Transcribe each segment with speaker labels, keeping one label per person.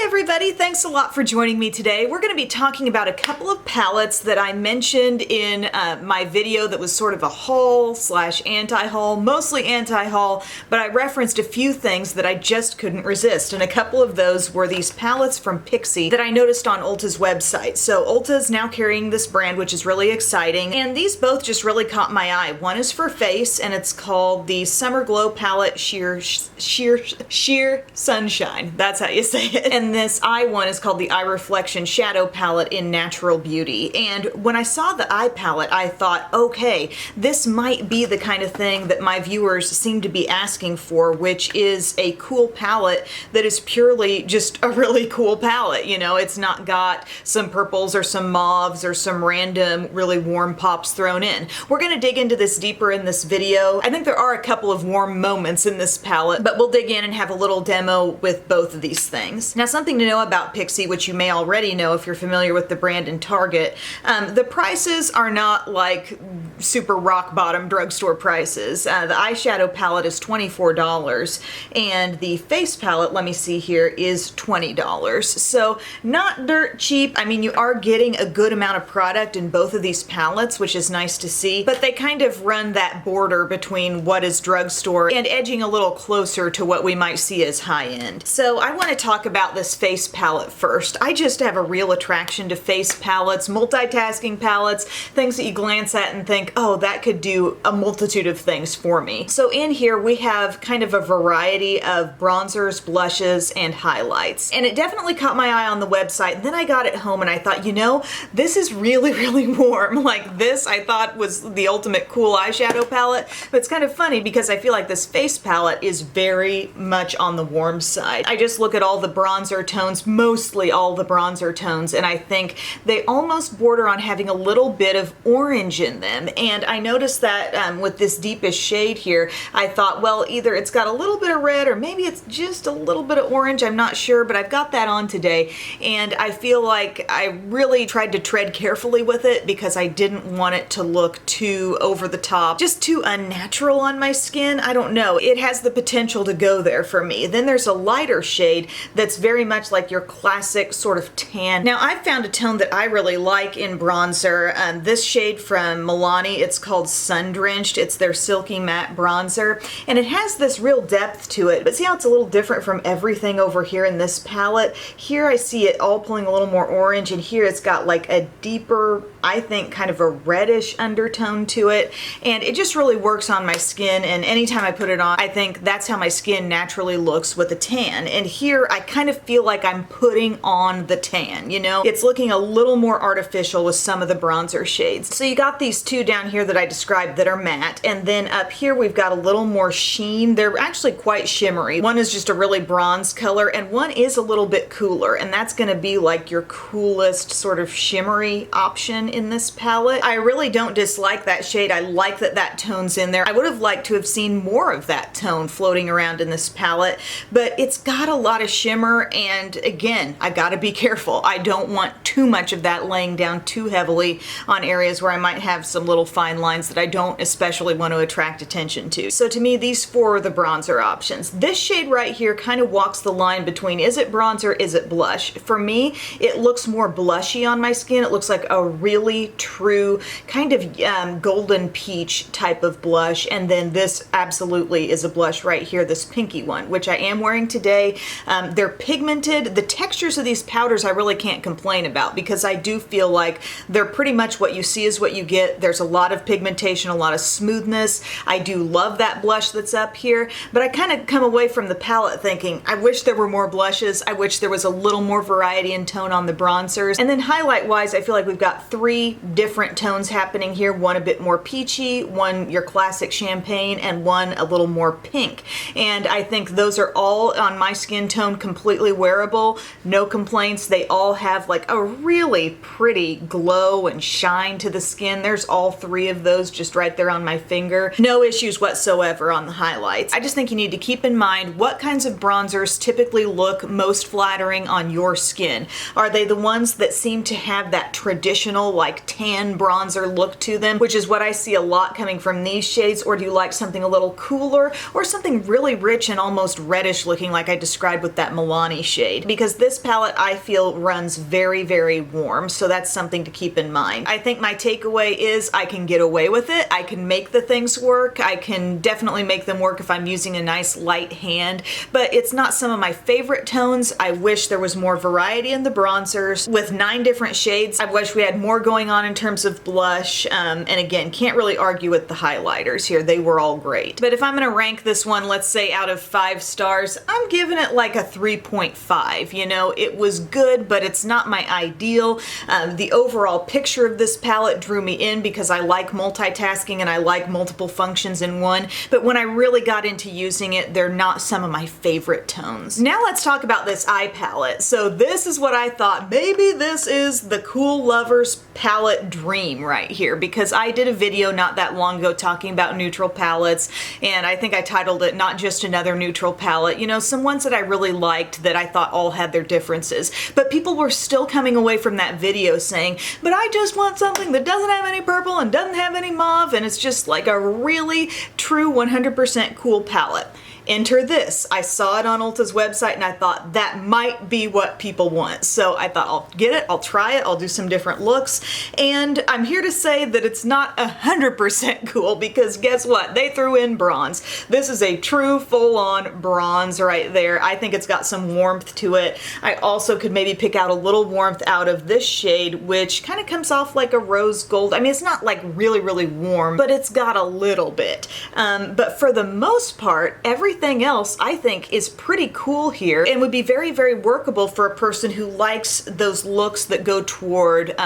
Speaker 1: everybody, thanks a lot for joining me today. We're going to be talking about a couple of palettes that I mentioned in my video that was sort of a haul slash anti-haul, mostly anti-haul, but I referenced a few things that I just couldn't resist, and a couple of those were these palettes from PIXI that I noticed on ULTA's website. So ULTA is now carrying this brand, which is really exciting, and these both just really caught my eye. One is for face, and it's called the Summer Glow Palette Sheer Sunshine. That's how you say it. And this eye one is called the Eye Reflection Shadow Palette in Natural Beauty. And when I saw the eye palette, I thought, okay, this might be the kind of thing that my viewers seem to be asking for, which is a cool palette that is purely just a really cool palette. You know, it's not got some purples or some mauves or some random really warm pops thrown in. We're going to dig into this deeper in this video. I think there are a couple of warm moments in this palette, but we'll dig in and have a little demo with both of these things. Now, something to know about PIXI, which you may already know if you're familiar with the brand and Target, the prices are not like super rock bottom drugstore prices. The eyeshadow palette is $24 and the face palette, let me see here, is $20. So not dirt cheap. I mean, you are getting a good amount of product in both of these palettes, which is nice to see, but they kind of run that border between what is drugstore and edging a little closer to what we might see as high-end. So I want to talk about this face palette first. I just have a real attraction to face palettes, multitasking palettes, things that you glance at and think, oh, that could do a multitude of things for me. So in here we have kind of a variety of bronzers, blushes, and highlights. And it definitely caught my eye on the website. And then I got it home and I thought, you know, this is really, really warm. Like this I thought was the ultimate cool eyeshadow palette. But it's kind of funny because I feel like this face palette is very much on the warm side. I just look at all the bronzer tones, mostly all the bronzer tones, and I think they almost border on having a little bit of orange in them. And I noticed that with this deepest shade here, I thought, well, either it's got a little bit of red or maybe it's just a little bit of orange, I'm not sure, but I've got that on today, and I feel like I really tried to tread carefully with it because I didn't want it to look too over the top, just too unnatural on my skin. I don't know, it has the potential to go there for me. Then there's a lighter shade that's very much like your classic sort of tan. Now I've found a tone that I really like in bronzer. This shade from Milani, it's called Sun Drenched. It's their Silky Matte Bronzer, and it has this real depth to it. But see how it's a little different from everything over here in this palette? Here I see it all pulling a little more orange, and here it's got like a deeper, I think, kind of a reddish undertone to it, and it just really works on my skin, and anytime I put it on, I think that's how my skin naturally looks with a tan. And here I kind of feel like I'm putting on the tan, you know? It's looking a little more artificial with some of the bronzer shades. So you got these two down here that I described that are matte, and then up here we've got a little more sheen. They're actually quite shimmery. One is just a really bronze color, and one is a little bit cooler, and that's gonna be like your coolest sort of shimmery option in this palette. I really don't dislike that shade. I like that that tone's in there. I would have liked to have seen more of that tone floating around in this palette, but it's got a lot of shimmer, and again, I gotta be careful. I don't want too much of that laying down too heavily on areas where I might have some little fine lines that I don't especially want to attract attention to. So to me, these four are the bronzer options. This shade right here kind of walks the line between is it bronzer, is it blush? For me, it looks more blushy on my skin. It looks like a really true kind of golden peach type of blush, and then this absolutely is a blush right here, this pinky one, which I am wearing today. They're pigmented. The textures of these powders I really can't complain about because I do feel like they're pretty much what you see is what you get. There's a lot of pigmentation, a lot of smoothness. I do love that blush that's up here, but I kind of come away from the palette thinking, I wish there were more blushes. I wish there was a little more variety in tone on the bronzers. And then highlight-wise, I feel like we've got three different tones happening here. One a bit more peachy, one your classic champagne, and one a little more pink. And I think those are all on my skin tone completely wearable. No complaints. They all have like a really pretty glow and shine to the skin. There's all three of those just right there on my finger. No issues whatsoever on the highlights. I just think you need to keep in mind what kinds of bronzers typically look most flattering on your skin. Are they the ones that seem to have that traditional like tan bronzer look to them, which is what I see a lot coming from these shades, or do you like something a little cooler or something really rich and almost reddish looking like I described with that Milani shade? shade, because this palette I feel runs very, very warm, so that's something to keep in mind. I think my takeaway is I can get away with it. I can make the things work. I can definitely make them work if I'm using a nice light hand, but it's not some of my favorite tones. I wish there was more variety in the bronzers. With 9 different shades, I wish we had more going on in terms of blush, and again, can't really argue with the highlighters here. They were all great. But if I'm gonna rank this one, let's say out of 5 stars, I'm giving it like a 3.5. You know, it was good, but it's not my ideal. The overall picture of this palette drew me in because I like multitasking and I like multiple functions in one, but when I really got into using it, they're not some of my favorite tones. Now let's talk about this eye palette. So this is what I thought, maybe this is the Cool Lovers palette dream right here, because I did a video not that long ago talking about neutral palettes, and I think I titled it Not Just Another Neutral Palette. You know, some ones that I really liked that I thought all had their differences, but people were still coming away from that video saying, but I just want something that doesn't have any purple and doesn't have any mauve, and it's just like a really true 100% cool palette. Enter this. I saw it on Ulta's website and I thought that might be what people want. So I thought I'll get it, I'll try it, I'll do some different looks. And I'm here to say that it's not 100% cool, because guess what? They threw in bronze. This is a true full-on bronze right there. I think it's got some warmth to it. I also could maybe pick out a little warmth out of this shade, which kind of comes off like a rose gold. I mean, it's not like really, really warm, but it's got a little bit. But for the most part, everything else I think is pretty cool here and would be very, very workable for a person who likes those looks that go toward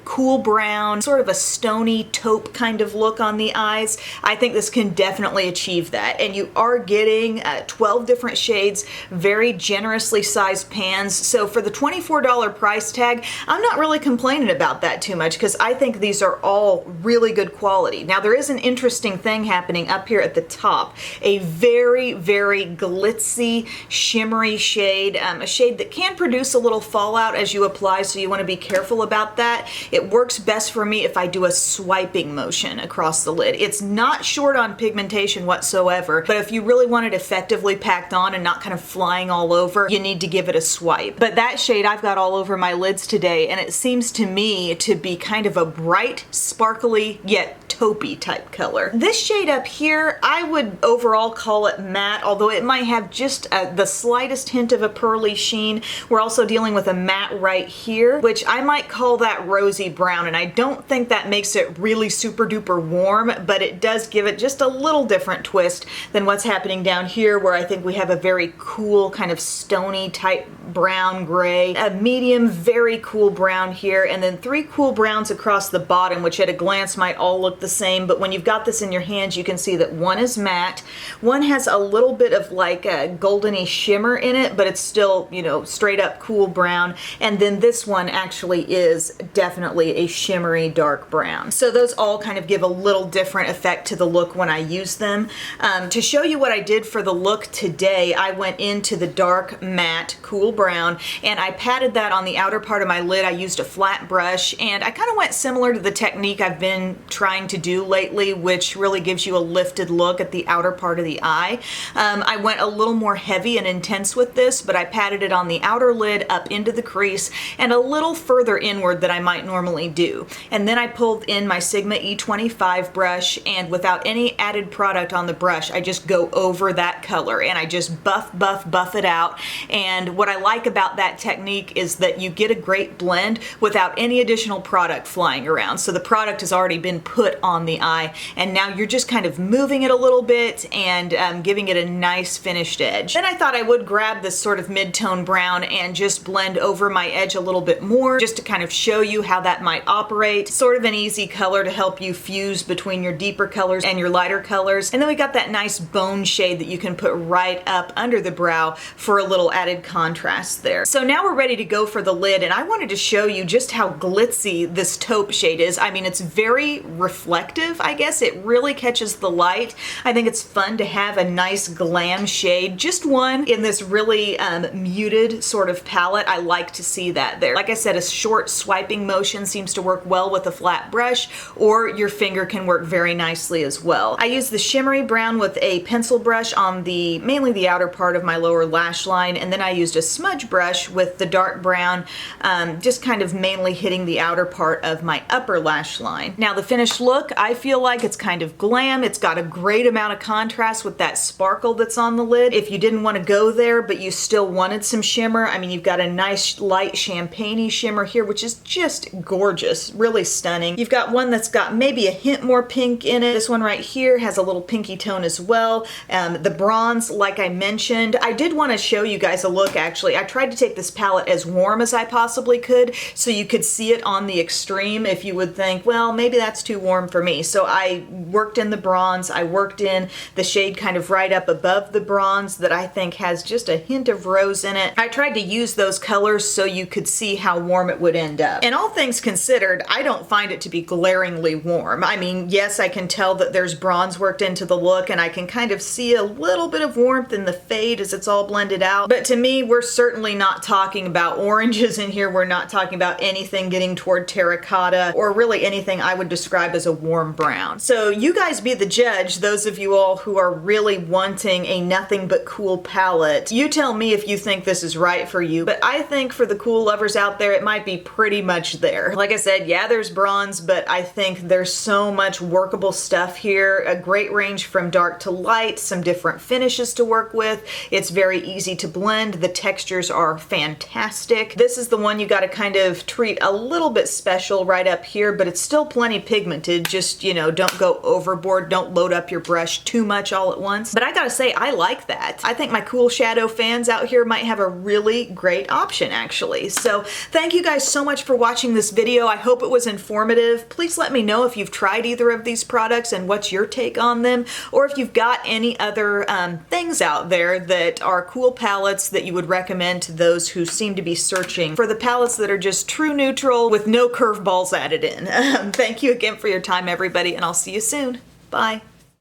Speaker 1: cool brown, sort of a stony taupe kind of look on the eyes. I think this can definitely achieve that, and you are getting 12 different shades, very generously sized pans. So for the $24 price tag, I'm not really complaining about that too much, because I think these are all really good quality. Now there is an interesting thing happening up here at the top, a very, very glitzy, shimmery shade, a shade that can produce a little fallout as you apply, so you want to be careful about that. It works best for me if I do a swiping motion across the lid. It's not short on pigmentation whatsoever, but if you really want it effectively packed on and not kind of flying all over, you need to give it a swipe. But that shade I've got all over my lids today, and it seems to me to be kind of a bright, sparkly, yet taupey type color. This shade up here, I would overall call it matte, although it might have just the slightest hint of a pearly sheen. We're also dealing with a matte right here, which I might call that rosy brown, and I don't think that makes it really super duper warm, but it does give it just a little different twist than what's happening down here, where I think we have a very cool kind of stony type brown gray, a medium, very cool brown here, and then 3 cool browns across the bottom, which at a glance might all look the same, but when you've got this in your hands, you can see that one is matte, one has a little bit of like a goldeny shimmer in it, but it's still, you know, straight up cool brown, and then this one actually is definitely a shimmery dark brown. So those all kind of give a little different effect to the look when I use them. To show you what I did for the look today, I went into the dark matte cool brown and I patted that on the outer part of my lid. I used a flat brush, and I kind of went similar to the technique I've been trying to do lately, which really gives you a lifted look at the outer part of the eye. I went a little more heavy and intense with this, but I patted it on the outer lid up into the crease and a little further inward than I might normally do. And then I pulled in my Sigma E25 brush, and without any added product on the brush, I just go over that color and I just buff it out. And what I like about that technique is that you get a great blend without any additional product flying around. So the product has already been put on the eye, and now you're just kind of moving it a little bit and giving it a nice finished edge. Then I thought I would grab this sort of mid-tone brown and just blend over my edge a little bit more, just to kind of show you how that might operate. Sort of an easy color to help you fuse between your deeper colors and your lighter colors. And then we got that nice bone shade that you can put right up under the brow for a little added contrast there. So now we're ready to go for the lid, and I wanted to show you just how glitzy this taupe shade is. I mean, it's very reflective, I guess. It really catches the light. I think it's fun to have a nice nice glam shade, just one in this really muted sort of palette. I like to see that there. Like I said, a short swiping motion seems to work well with a flat brush, or your finger can work very nicely as well. I use the shimmery brown with a pencil brush on mainly the outer part of my lower lash line, and then I used a smudge brush with the dark brown, just kind of mainly hitting the outer part of my upper lash line. Now the finished look, I feel like it's kind of glam. It's got a great amount of contrast with that sparkle that's on the lid. If you didn't want to go there, but you still wanted some shimmer, I mean, you've got a nice light champagne-y shimmer here, which is just gorgeous, really stunning. You've got one that's got maybe a hint more pink in it. This one right here has a little pinky tone as well. The bronze, like I mentioned, I did want to show you guys a look actually. I tried to take this palette as warm as I possibly could so you could see it on the extreme if you would think, well, maybe that's too warm for me. So I worked in the bronze, I worked in the shade kind of right up above the bronze that I think has just a hint of rose in it. I tried to use those colors so you could see how warm it would end up. And all things considered, I don't find it to be glaringly warm. I mean, yes, I can tell that there's bronze worked into the look, and I can kind of see a little bit of warmth in the fade as it's all blended out. But to me, we're certainly not talking about oranges in here. We're not talking about anything getting toward terracotta or really anything I would describe as a warm brown. So you guys be the judge, those of you all who are really wanting a nothing but cool palette. You tell me if you think this is right for you, but I think for the cool lovers out there, it might be pretty much there. Like I said, yeah, there's bronze, but I think there's so much workable stuff here. A great range from dark to light, some different finishes to work with. It's very easy to blend. The textures are fantastic. This is the one you got to kind of treat a little bit special right up here, but it's still plenty pigmented. Just, you know, don't go overboard. Don't load up your brush too much all at once. But I gotta say, I like that. I think my cool shadow fans out here might have a really great option actually. So thank you guys so much for watching this video. I hope it was informative. Please let me know if you've tried either of these products and what's your take on them, or if you've got any other things out there that are cool palettes that you would recommend to those who seem to be searching for the palettes that are just true neutral with no curveballs added in. Thank you again for your time, everybody, and I'll see you soon. Bye.